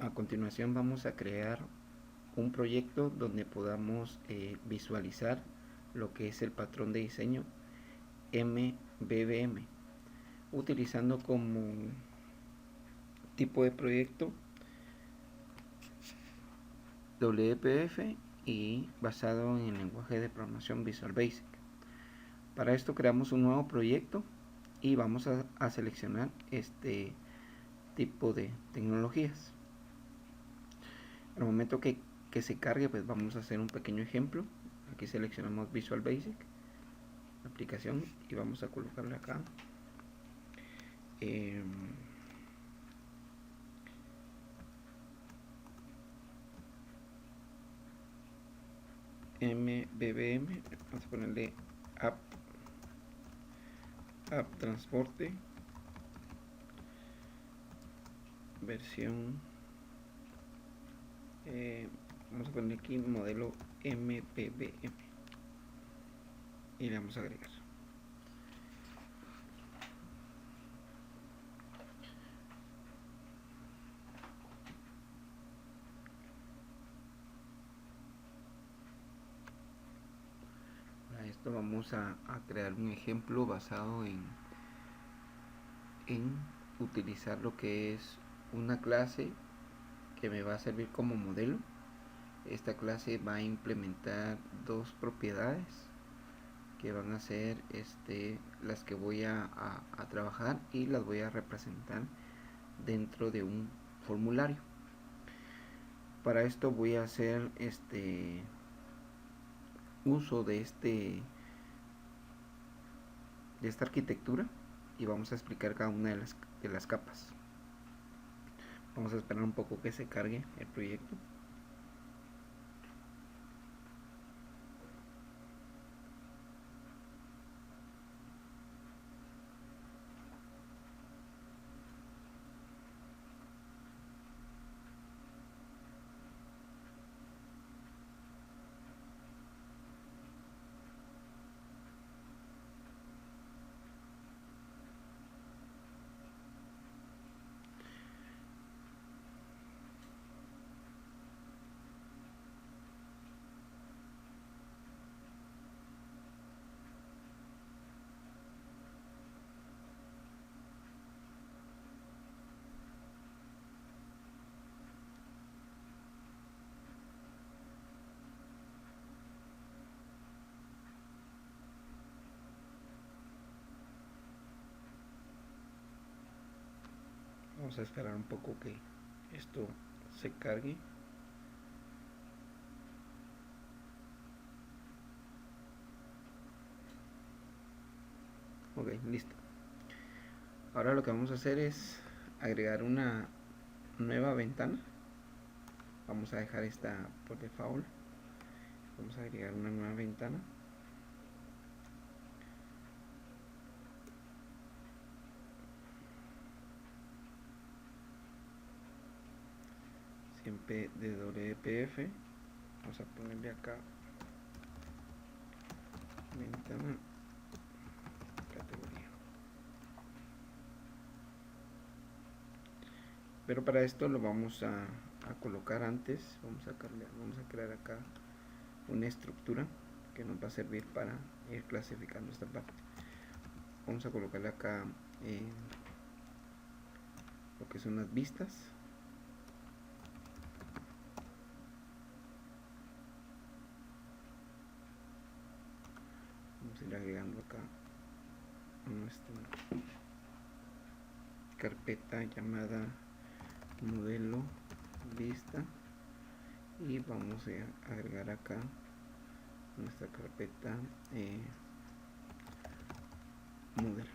A continuación vamos a crear un proyecto donde podamos visualizar lo que es el patrón de diseño MVVM, utilizando como tipo de proyecto WPF y basado en el lenguaje de programación Visual Basic. Para esto creamos un nuevo proyecto y vamos a seleccionar este tipo de tecnologías. Al momento que se cargue, pues vamos a hacer un pequeño ejemplo. Aquí seleccionamos Visual Basic, aplicación, y vamos a colocarle acá MVVM, vamos a ponerle App Transporte versión, vamos a poner aquí modelo MVVM y le vamos a agregar. Para esto vamos a crear un ejemplo basado en utilizar lo que es una clase que me va a servir como modelo. Esta clase va a implementar dos propiedades que van a ser las que voy a trabajar y las voy a representar dentro de un formulario. Para esto voy a hacer uso de esta arquitectura y vamos a explicar cada una de las capas. Vamos a esperar un poco que se cargue el proyecto. Vamos a esperar un poco que esto se cargue. Ok, listo. Ahora lo que vamos a hacer es agregar una nueva ventana. Vamos a dejar esta por default. Vamos a agregar una nueva ventana. Siempre de WPF. Vamos a ponerle acá ventana categoría. Pero para esto lo vamos a colocar antes. Vamos a crear acá una estructura que nos va a servir para ir clasificando esta parte. Vamos a colocarle acá lo que son las vistas. Vamos a ir agregando acá nuestra carpeta llamada modelo vista y vamos a agregar acá nuestra carpeta modelo.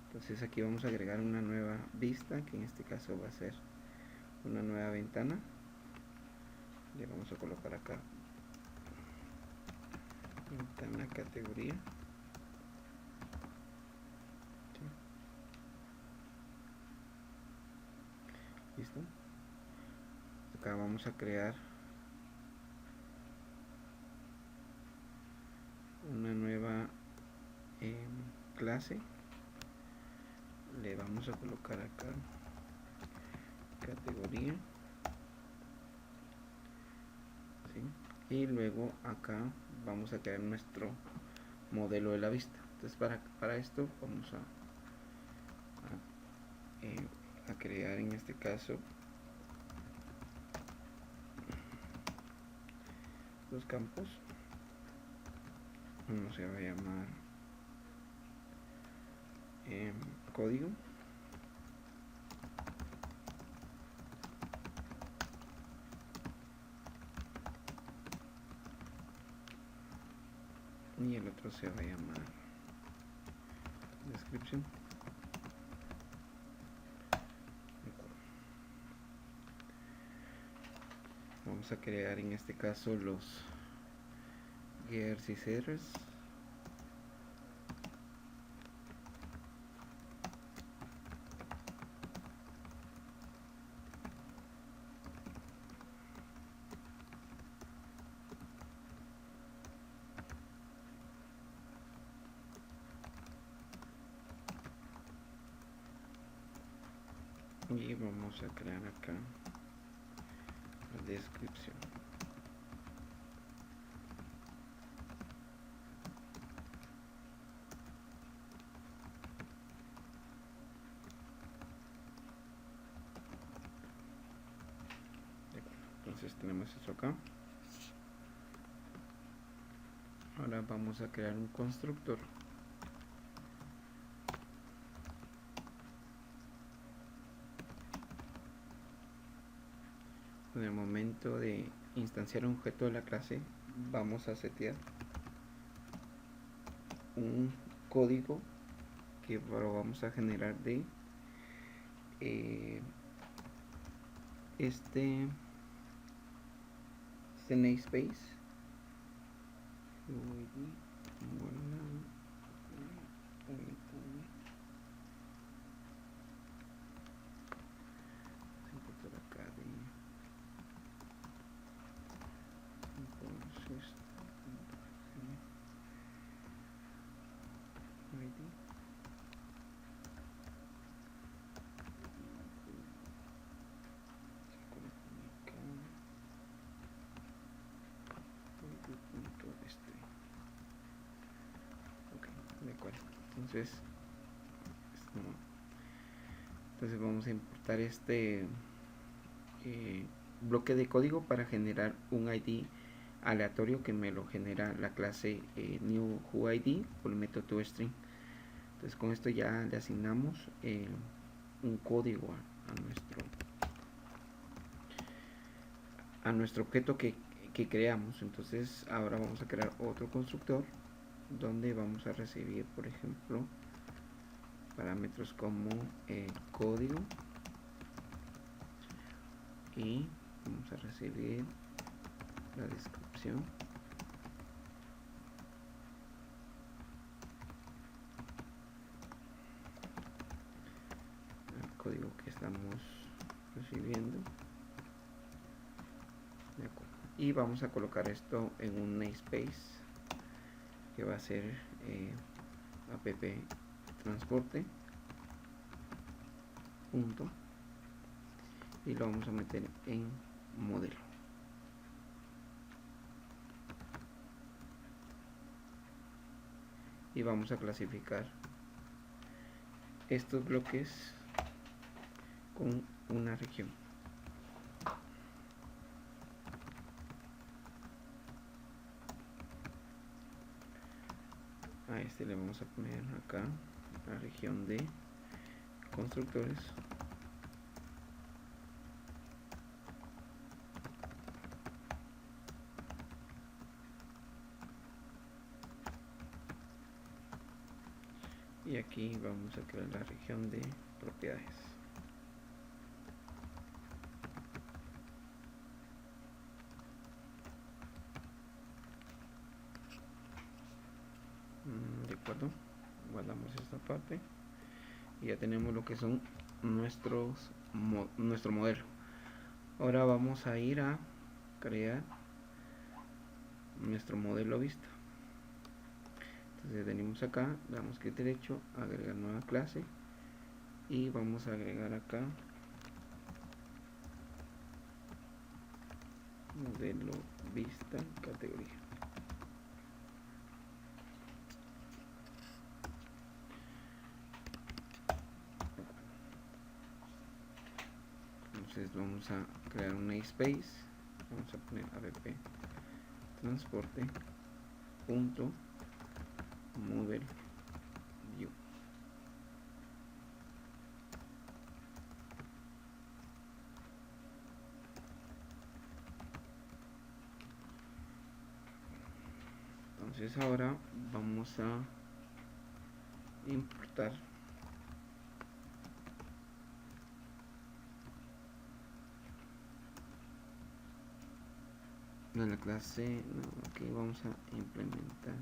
Entonces aquí vamos a agregar una nueva vista, que en este caso va a ser una nueva ventana. Le vamos a colocar acá ventana categoría. Listo. Acá vamos a crear una nueva clase. Le vamos a colocar acá y luego acá vamos a crear nuestro modelo de la vista. Entonces para esto vamos a crear en este caso los campos. Uno se va a llamar código, y el otro se va a llamar descripción. Vamos a crear en este caso los getters y setters. Y vamos a crear acá la descripción. Entonces tenemos esto acá. Ahora vamos a crear un constructor en el momento de instanciar un objeto de la clase. Vamos a setear un código que lo vamos a generar de este namespace. Entonces vamos a importar este bloque de código para generar un ID aleatorio que me lo genera la clase newWhoID por el método toString. Entonces con esto ya le asignamos un código a nuestro objeto que creamos. Entonces ahora vamos a crear otro constructor donde vamos a recibir, por ejemplo, parámetros como código, y vamos a recibir la descripción, el código que estamos recibiendo, de acuerdo. Y vamos a colocar esto en un namespace que va a ser app transporte punto, y lo vamos a meter en modelo. Y vamos a clasificar estos bloques con una región. A este le vamos a poner acá la región de constructores. Y aquí vamos a crear la región de propiedades. De acuerdo, guardamos esta parte y ya tenemos lo que son nuestro modelo. Ahora vamos a ir a crear nuestro modelo vista. Entonces venimos acá, damos clic derecho, agregar nueva clase, y vamos a agregar acá modelo vista categoría. Entonces vamos a crear un namespace, vamos a poner app transporte punto model view. Entonces ahora vamos a importar de la clase, no, aquí vamos a implementar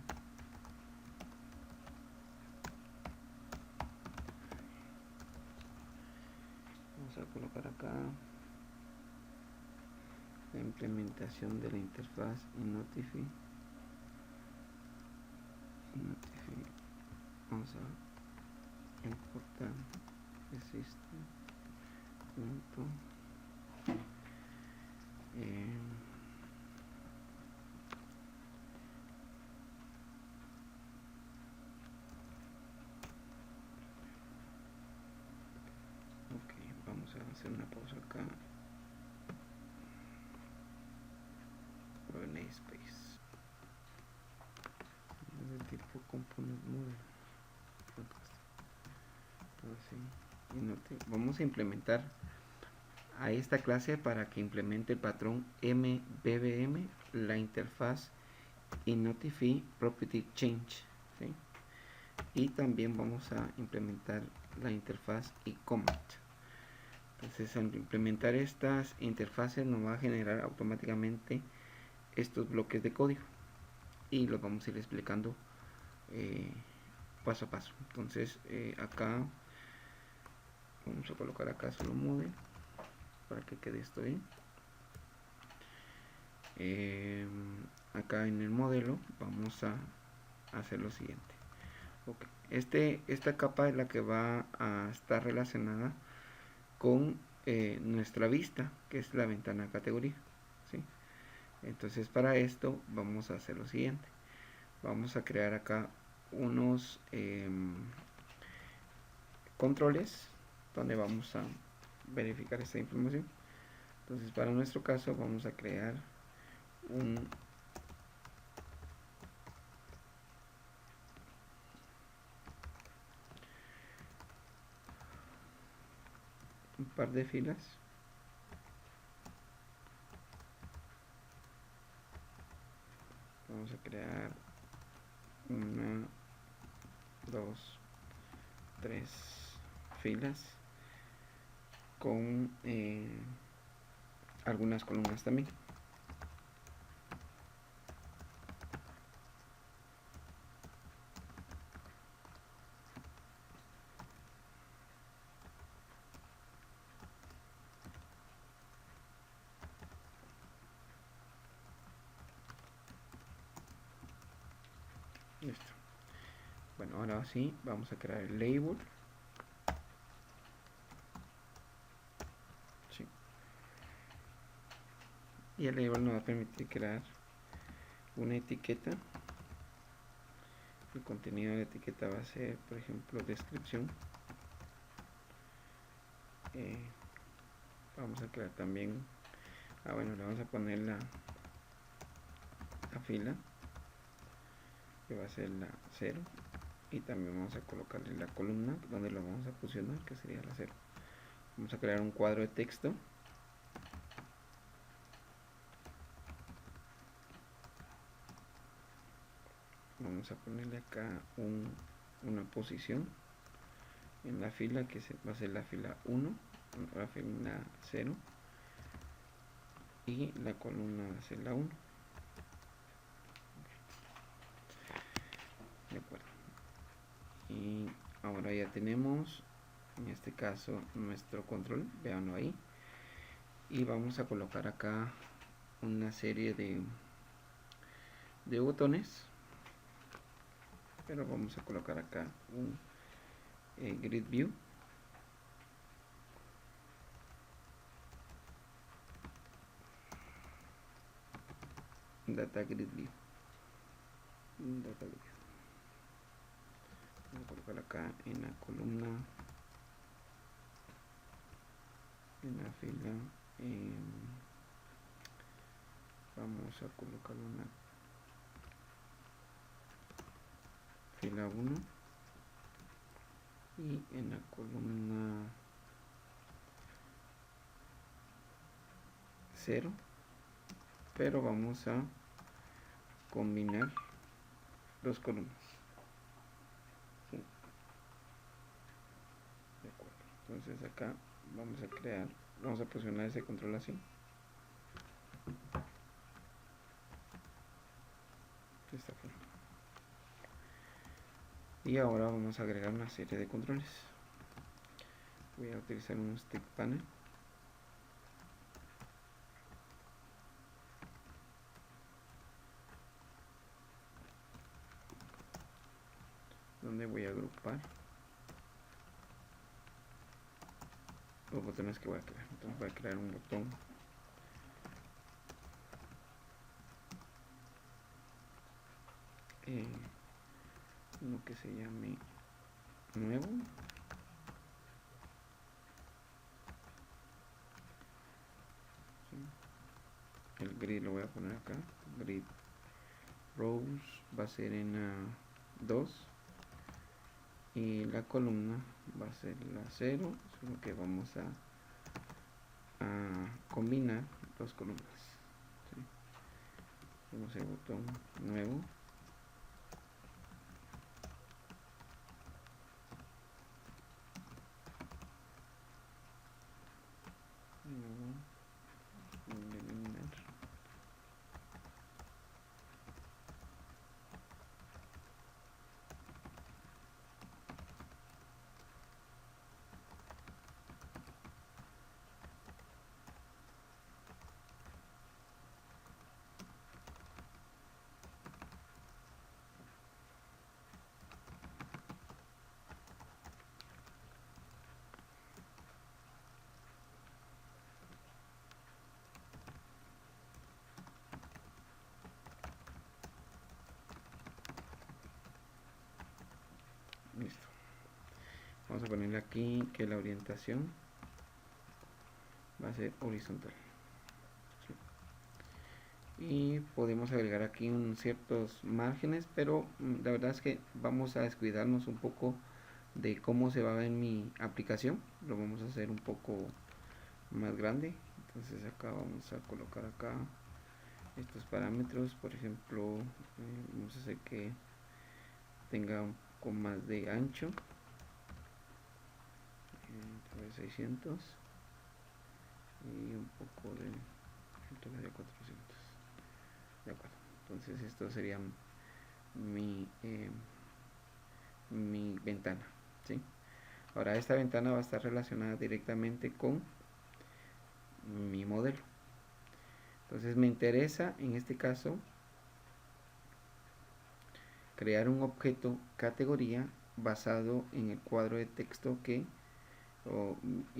vamos a colocar acá la implementación de la interfaz y notify. Vamos a importar system punto ok, vamos a hacer una pausa acá. Namespace de tipo component model. Vamos a implementar a esta clase para que implemente el patrón mbbm, la interfaz y notify property change, ¿sí? Y también vamos a implementar la interfaz y comment. Entonces, al implementar estas interfaces nos va a generar automáticamente estos bloques de código y los vamos a ir explicando paso a paso. Entonces acá vamos a colocar acá solo model para que quede esto bien. Acá en el modelo vamos a hacer lo siguiente. Okay. Esta capa es la que va a estar relacionada con nuestra vista, que es la ventana categoría, ¿sí? Entonces para esto vamos a hacer lo siguiente. Vamos a crear acá unos controles donde vamos a verificar esta información. Entonces para nuestro caso vamos a crear un par de filas vamos a crear 1, 2, 3 filas con algunas columnas también. Listo. Bueno, ahora sí vamos a crear el label. Sí. Y el label nos va a permitir crear una etiqueta. El contenido de la etiqueta va a ser, por ejemplo, descripción. Vamos a crear también, bueno, le vamos a poner la fila, que va a ser la 0, y también vamos a colocarle la columna donde lo vamos a fusionar, que sería la 0. Vamos a crear un cuadro de texto. Vamos a ponerle acá una posición en la fila, que va a ser la fila 1, la fila 0, y la columna va a ser la 1. De acuerdo. Y ahora ya tenemos, en este caso, nuestro control, véanlo ahí. Y vamos a colocar acá una serie de botones, pero vamos a colocar acá un grid view. Data Grid View. Data Grid. Voy a colocar acá en la columna, en la fila, vamos a colocar una fila 1 y en la columna 0, pero vamos a combinar dos columnas. ¿Sí? De acuerdo. Entonces acá vamos a presionar ese control así. De esta forma. Y ahora vamos a agregar una serie de controles. Voy a utilizar un stick panel. Donde voy a agrupar los botones que voy a crear. Entonces voy a crear un botón uno que se llame nuevo, ¿sí? El grid lo voy a poner acá, grid rows va a ser en 2 y la columna va a ser la 0, solo que vamos a combinar dos columnas, ¿sí? Tenemos el botón nuevo, eliminar. Listo. Vamos a ponerle aquí que la orientación va a ser horizontal, ¿sí? Y podemos agregar aquí ciertos márgenes, pero la verdad es que vamos a descuidarnos un poco de cómo se va a ver mi aplicación. Lo vamos a hacer un poco más grande. Entonces acá vamos a colocar acá estos parámetros. Por ejemplo, vamos a hacer que tenga un poco más de ancho, 600, y un poco de altura de 400. De acuerdo. Entonces esto sería mi ventana, ¿sí? Ahora esta ventana va a estar relacionada directamente con mi modelo. Entonces me interesa en este caso crear un objeto categoría basado en el cuadro de texto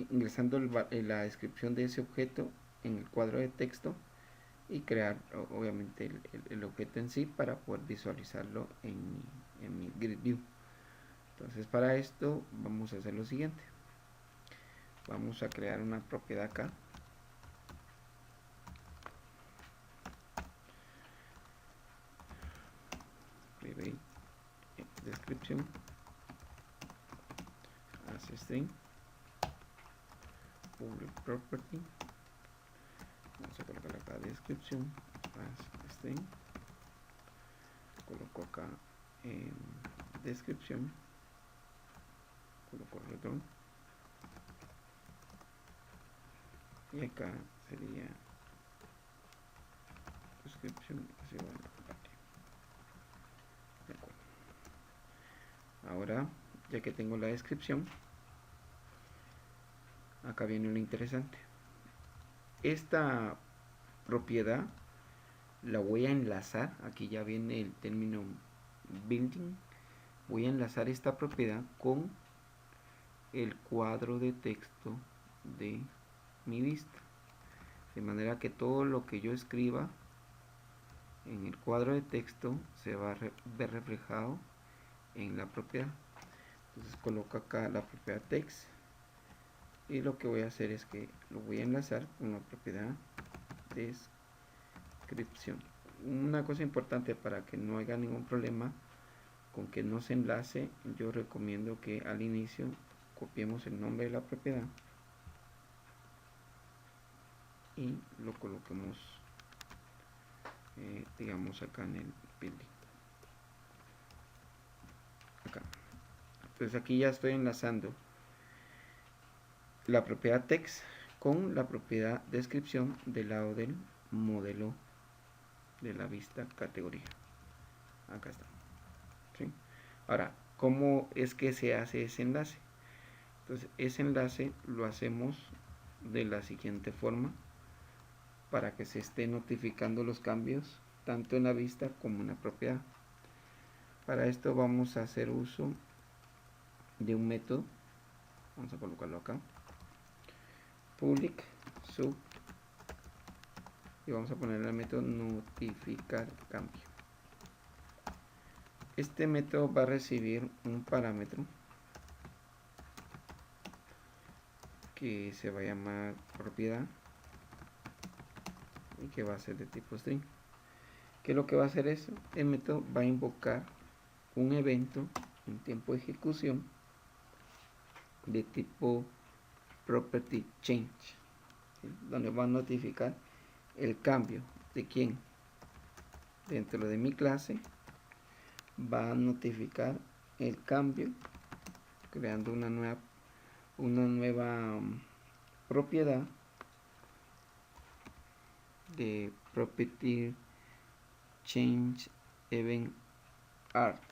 ingresando la descripción de ese objeto en el cuadro de texto y crear obviamente el objeto en sí para poder visualizarlo en mi grid view. Entonces para esto vamos a hacer lo siguiente. Vamos a crear una propiedad acá. Private description as string public property. Vamos a colocar acá description as string. Coloco acá en descripción, coloco return y acá sería description es igual a patio. De acuerdo. Ahora, ya que tengo la descripción, acá viene lo interesante. Esta propiedad la voy a enlazar, aquí ya viene el término building, voy a enlazar esta propiedad con el cuadro de texto de mi vista, de manera que todo lo que yo escriba en el cuadro de texto se va a ver reflejado en la propiedad. Entonces coloco acá la propiedad text y lo que voy a hacer es que lo voy a enlazar con la propiedad descripción. Una cosa importante para que no haya ningún problema con que no se enlace, yo recomiendo que al inicio copiemos el nombre de la propiedad y lo coloquemos digamos acá en el building, acá. Entonces aquí ya estoy enlazando la propiedad text con la propiedad descripción del lado del modelo de la vista categoría. Acá está, ¿sí? Ahora, ¿cómo es que se hace ese enlace? Entonces ese enlace lo hacemos de la siguiente forma para que se esté notificando los cambios tanto en la vista como en la propiedad. Para esto vamos a hacer uso de un método, vamos a colocarlo acá, public sub, y vamos a poner el método notificar cambio. Este método va a recibir un parámetro que se va a llamar propiedad y que va a ser de tipo string. ¿Qué es lo que va a hacer eso? El método va a invocar un evento en tiempo de ejecución de tipo property change, ¿sí? Donde va a notificar el cambio de quién dentro de mi clase, va a notificar el cambio creando una nueva propiedad de property change event art,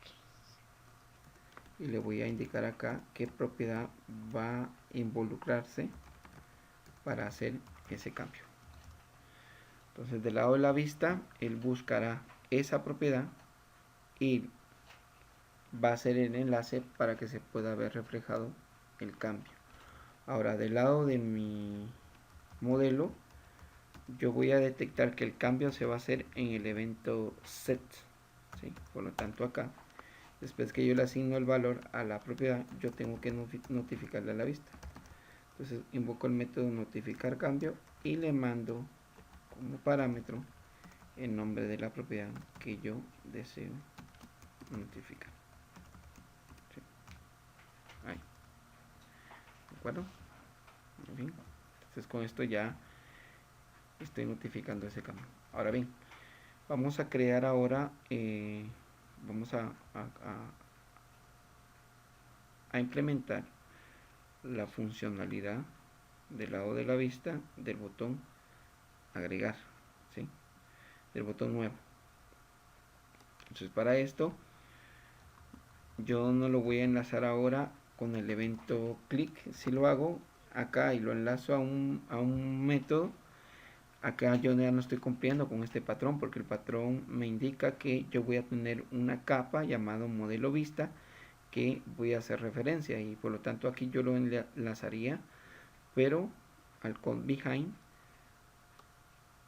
y le voy a indicar acá qué propiedad va a involucrarse para hacer ese cambio. Entonces del lado de la vista él buscará esa propiedad y va a hacer el enlace para que se pueda ver reflejado el cambio. Ahora del lado de mi modelo yo voy a detectar que el cambio se va a hacer en el evento set, ¿sí? Por lo tanto acá, después que yo le asigno el valor a la propiedad, yo tengo que notificarle a la vista. Entonces invoco el método notificar cambio y le mando como parámetro el nombre de la propiedad que yo deseo notificar, ¿sí? Ahí, ¿de acuerdo? Muy bien. Entonces con esto ya estoy notificando ese cambio. Ahora bien, vamos a crear ahora, vamos a implementar la funcionalidad del lado de la vista del botón agregar, ¿sí? Del botón nuevo. Entonces para esto yo no lo voy a enlazar ahora con el evento click. Si lo hago acá y lo enlazo a un método, acá yo ya no estoy cumpliendo con este patrón, porque el patrón me indica que yo voy a tener una capa llamado modelo vista que voy a hacer referencia, y por lo tanto aquí yo lo enlazaría pero al code behind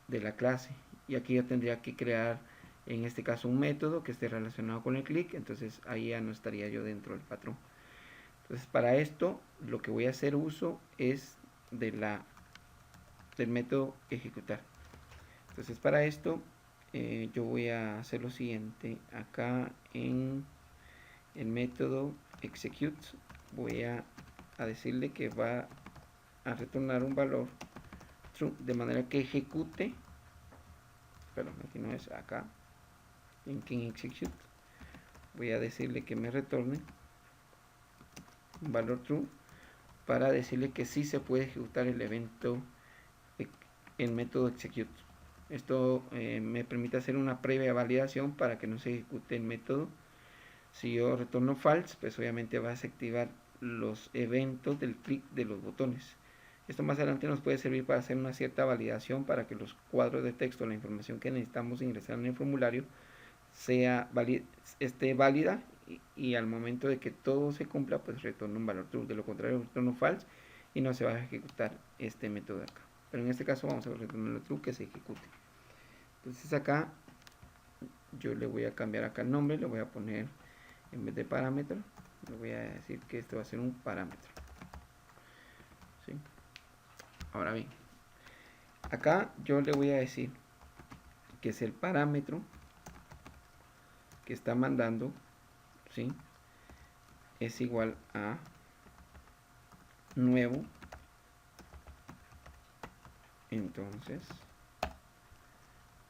de la clase, y aquí yo tendría que crear en este caso un método que esté relacionado con el click. Entonces ahí ya no estaría yo dentro del patrón. Entonces para esto lo que voy a hacer uso es del método ejecutar. Entonces para esto yo voy a hacer lo siguiente. Acá en el método execute voy a decirle que va a retornar un valor true, de manera que ejecute, perdón, aquí no es, acá en King Execute voy a decirle que me retorne un valor true para decirle que sí se puede ejecutar el evento, el método execute. Esto me permite hacer una previa validación para que no se ejecute el método. Si yo retorno false, pues obviamente va a desactivar los eventos del clic de los botones. Esto más adelante nos puede servir para hacer una cierta validación para que los cuadros de texto, la información que necesitamos ingresar en el formulario, esté válida, y al momento de que todo se cumpla, pues retorna un valor true. De lo contrario, retorno false y no se va a ejecutar este método de acá. Pero en este caso vamos a retornar el true que se ejecute. Entonces acá yo le voy a cambiar acá el nombre, le voy a poner, en vez de parámetro, le voy a decir que esto va a ser un parámetro. ¿Sí? Ahora bien, acá yo le voy a decir que es el parámetro que está mandando, ¿sí? Es igual a nuevo. Entonces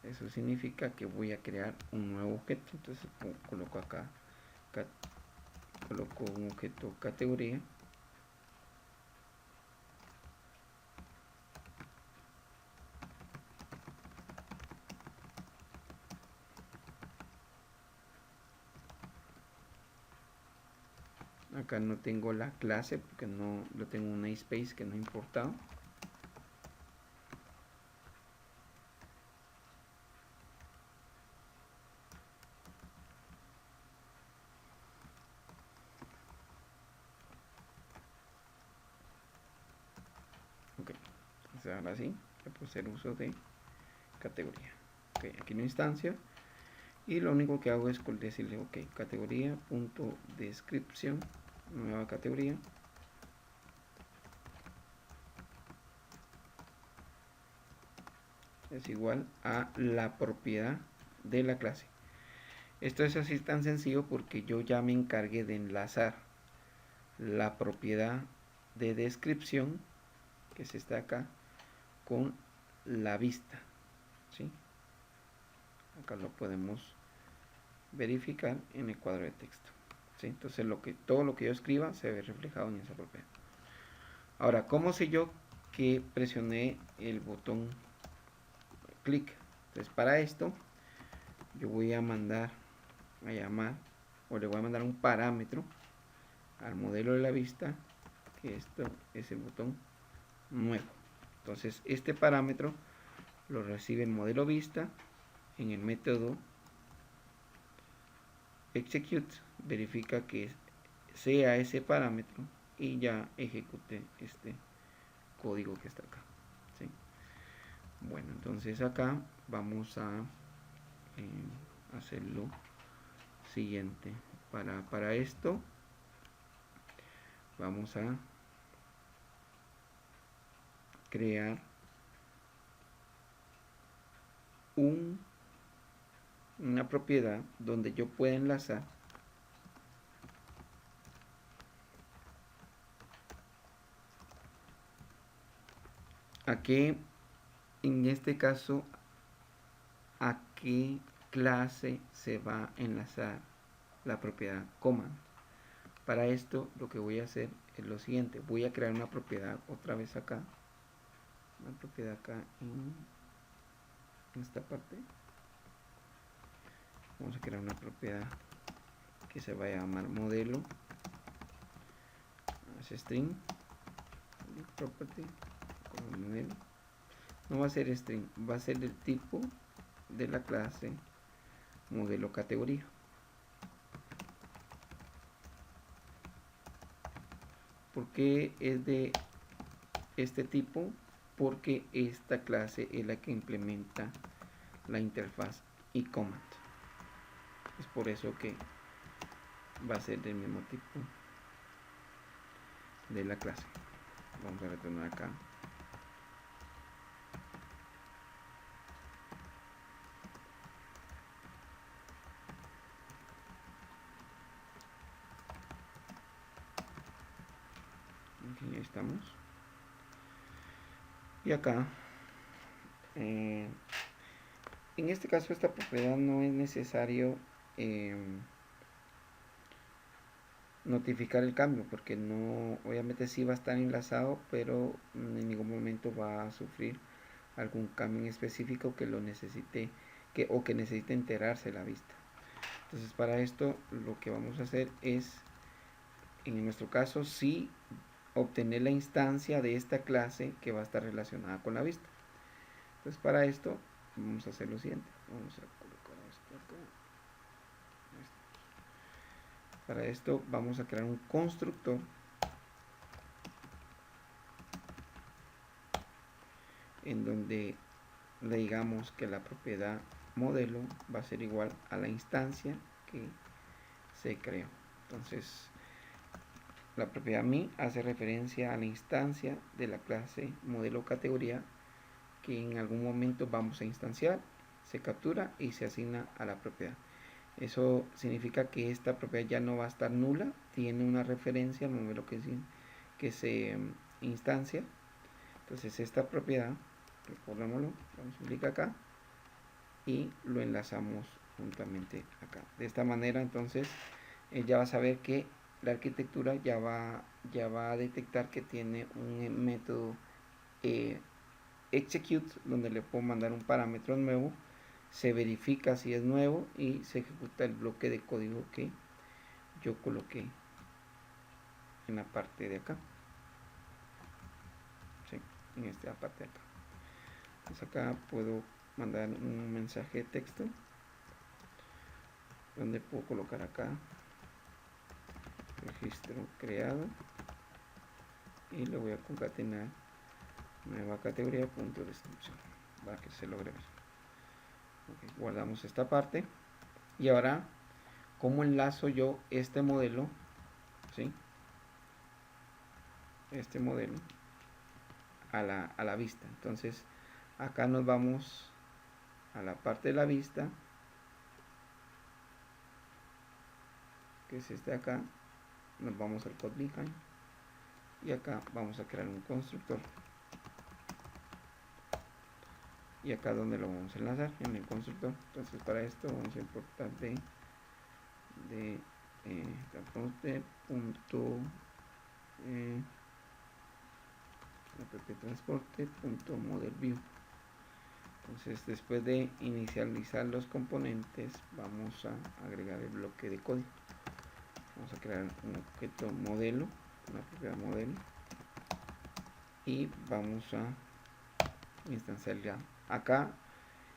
eso significa que voy a crear un nuevo objeto. Entonces coloco acá, coloco un objeto categoría. Acá no tengo la clase porque no lo tengo un namespace que no he importado. Ok, entonces ahora sí, voy a hacer uso de categoría. Ok, aquí una instancia y lo único que hago es decirle ok, categoría punto descripción, nueva categoría. Es igual a la propiedad de la clase. Esto es así tan sencillo porque yo ya me encargué de enlazar la propiedad de descripción, que es esta acá, con la vista, ¿sí? Acá lo podemos verificar en el cuadro de texto, ¿sí? Entonces todo lo que yo escriba se ve reflejado en esa propiedad. Ahora, ¿cómo sé yo que presioné el botón clic? Entonces para esto yo voy a mandar a llamar, o le voy a mandar un parámetro al modelo de la vista, que esto es el botón nuevo. Entonces este parámetro lo recibe el modelo vista en el método execute, verifica que sea ese parámetro y ya ejecute este código que está acá, ¿sí? Bueno, entonces acá vamos a hacer lo siguiente. Para esto vamos a crear una propiedad donde yo pueda enlazar a qué, en este caso, a qué clase se va a enlazar la propiedad command. Para esto lo que voy a hacer es lo siguiente: voy a crear una propiedad otra vez acá, una propiedad acá en esta parte. Vamos a crear una propiedad que se va a llamar modelo string property como modelo. No va a ser string, va a ser el tipo de la clase modelo categoría. ¿Por qué es de este tipo? Porque esta clase es la que implementa la interfaz y command. Es por eso que va a ser del mismo tipo de la clase. Vamos a retornar acá. Aquí estamos. Y acá, en este caso, esta propiedad no es necesario notificar el cambio, porque no, obviamente sí va a estar enlazado, pero en ningún momento va a sufrir algún cambio en específico que lo necesite, o que necesite enterarse la vista. Entonces para esto lo que vamos a hacer es, en nuestro caso, sí obtener la instancia de esta clase que va a estar relacionada con la vista. Entonces para esto vamos a hacer lo siguiente: vamos a colocar esto acá. Para esto vamos a crear un constructor en donde le digamos que la propiedad modelo va a ser igual a la instancia que se creó. Entonces la propiedad mi hace referencia a la instancia de la clase modelo categoría que en algún momento vamos a instanciar, se captura y se asigna a la propiedad. Eso significa que esta propiedad ya no va a estar nula, tiene una referencia al modelo que se instancia. Entonces esta propiedad, recordémoslo, vamos a clic acá y lo enlazamos juntamente acá. De esta manera entonces ya va a saber que la arquitectura ya va a detectar que tiene un método execute donde le puedo mandar un parámetro nuevo, se verifica si es nuevo y se ejecuta el bloque de código que yo coloqué en la parte de acá, ¿sí? En esta parte de acá. Entonces acá puedo mandar un mensaje de texto donde puedo colocar acá registro creado y le voy a concatenar nueva categoría punto descripción para que se logre ver. Okay, guardamos esta parte y ahora cómo enlazo yo este modelo, ¿sí? Este modelo a la vista. Entonces acá nos vamos a la parte de la vista, que es este de acá, nos vamos al code behind y acá vamos a crear un constructor y acá donde lo vamos a enlazar en el constructor. Entonces para esto vamos a importar de punto transporte punto model view. Entonces después de inicializar los componentes vamos a agregar el bloque de código. Vamos a crear un objeto modelo, una propiedad modelo y vamos a instanciar ya. Acá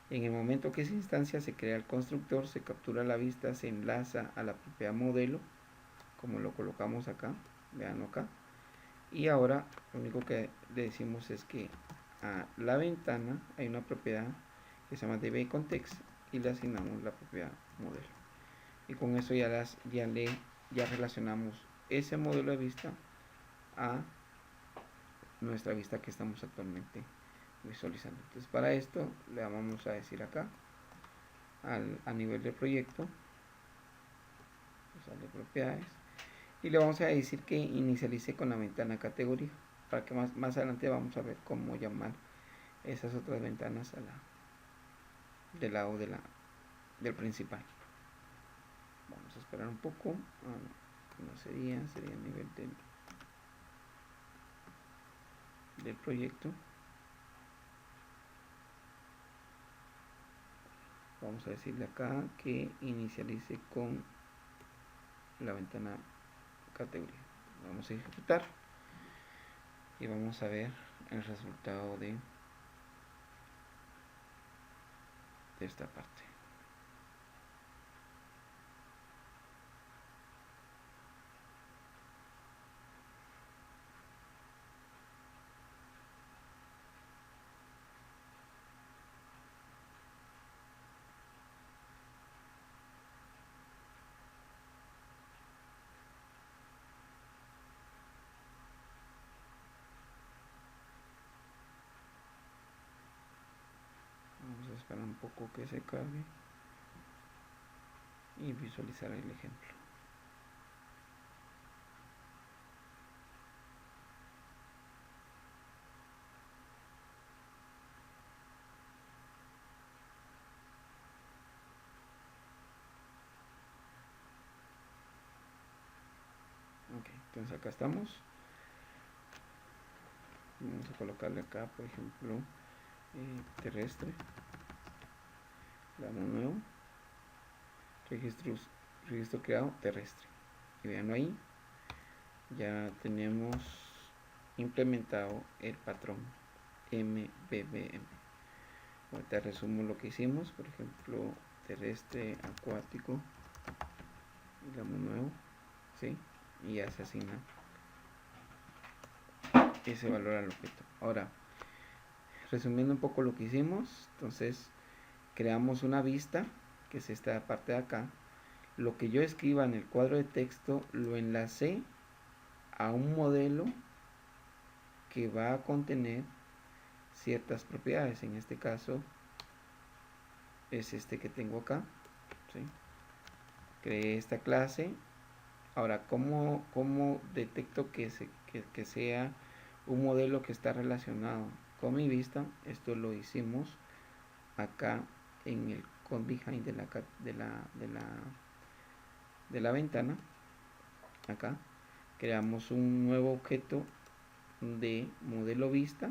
en el momento que se instancia se crea el constructor, se captura la vista, se enlaza a la propiedad modelo como lo colocamos acá, vean acá, y ahora lo único que le decimos es que a la ventana hay una propiedad que se llama dbContext y le asignamos la propiedad modelo y con eso ya relacionamos ese modelo de vista a nuestra vista que estamos actualmente visualizando. Entonces para esto le vamos a decir acá a nivel del proyecto, de propiedades, y le vamos a decir que inicialice con la ventana categoría para que más adelante vamos a ver cómo llamar esas otras ventanas del lado del principal. Vamos a esperar un poco. No sería a nivel del proyecto. Vamos a decirle acá que inicialice con la ventana categoría. Vamos a ejecutar y vamos a ver el resultado de esta parte. Vamos a esperar un poco que se cargue y visualizar el ejemplo. Ok, entonces acá estamos. Vamos a colocarle acá, por ejemplo, terrestre. Le damos nuevo. Registro creado terrestre. Y vean ahí, ya tenemos implementado el patrón MBBM. Ahorita resumo lo que hicimos, por ejemplo, terrestre, acuático, le damos nuevo, ¿sí? Y ya se asigna ese valor al objeto. Ahora, resumiendo un poco lo que hicimos, entonces creamos una vista, que es esta parte de acá. Lo que yo escriba en el cuadro de texto lo enlacé a un modelo que va a contener ciertas propiedades. En este caso es este que tengo acá, ¿sí? Creé esta clase. Ahora, ¿cómo detecto que sea un modelo que está relacionado con mi vista? Esto lo hicimos acá en el con behind de la ventana. Acá creamos un nuevo objeto de modelo vista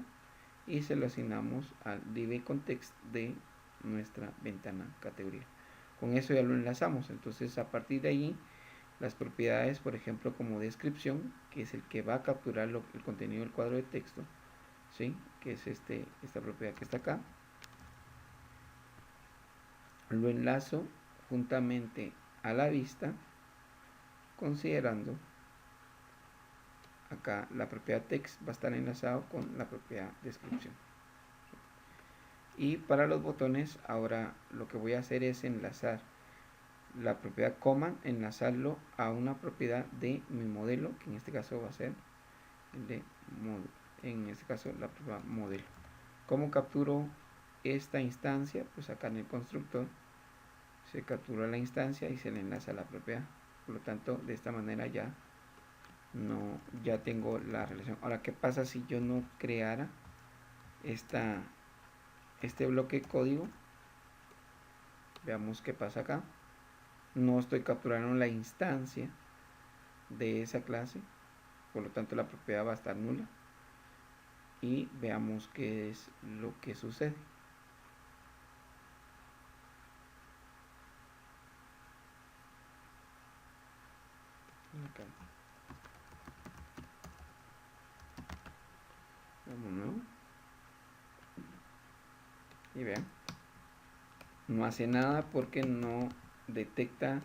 y se lo asignamos al DB-Context de nuestra ventana categoría. Con eso ya lo enlazamos. Entonces, a partir de ahí, las propiedades, por ejemplo, como descripción, que es el que va a capturar el contenido del cuadro de texto, ¿sí? Que es esta propiedad que está acá, lo enlazo juntamente a la vista, considerando acá la propiedad text va a estar enlazado con la propiedad descripción. Y para los botones, ahora lo que voy a hacer es enlazar la propiedad command, enlazarlo a una propiedad de mi modelo, que en este caso va a ser el de modelo, en este caso la propiedad modelo. ¿Cómo capturo esta instancia? Pues acá en el constructor se captura la instancia y se le enlaza a la propiedad. Por lo tanto, de esta manera ya tengo la relación. Ahora, ¿qué pasa si yo no creara este bloque de código? Veamos qué pasa acá. No estoy capturando la instancia de esa clase, por lo tanto la propiedad va a estar nula. Y veamos qué es lo que sucede. Okay. Vamos nuevo. Y vean, no hace nada porque no detecta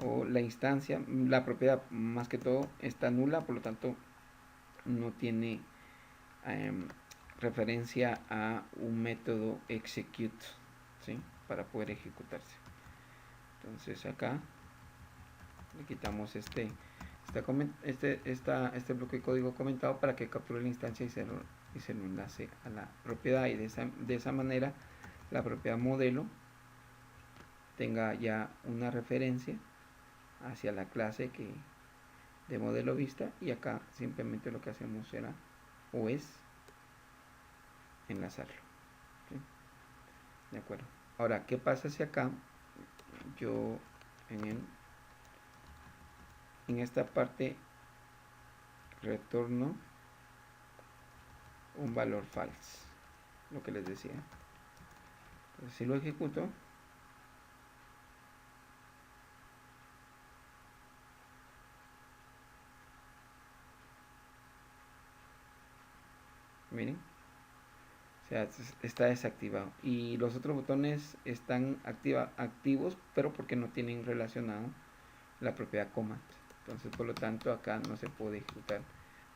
o la instancia, la propiedad más que todo está nula, por lo tanto no tiene referencia a un método execute, ¿sí? Para poder ejecutarse. Entonces acá le quitamos este bloque de código comentado para que capture la instancia y se lo enlace a la propiedad, y de esa manera la propiedad modelo tenga ya una referencia hacia la clase de modelo vista, y acá simplemente lo que hacemos será o es enlazarlo, ¿sí? De acuerdo. Ahora, ¿qué pasa si acá yo en esta parte retorno un valor false? Lo que les decía. Entonces, si lo ejecuto, miren, o sea, está desactivado, y los otros botones están activos, pero porque no tienen relacionado la propiedad command. Entonces, por lo tanto, acá no se puede ejecutar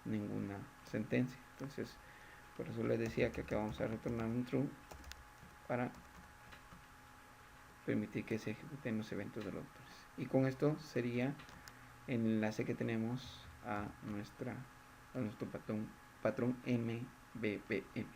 ninguna sentencia. Entonces, por eso les decía que acá vamos a retornar un true para permitir que se ejecuten los eventos de los autores. Y con esto sería el enlace que tenemos a nuestro patrón MVVM.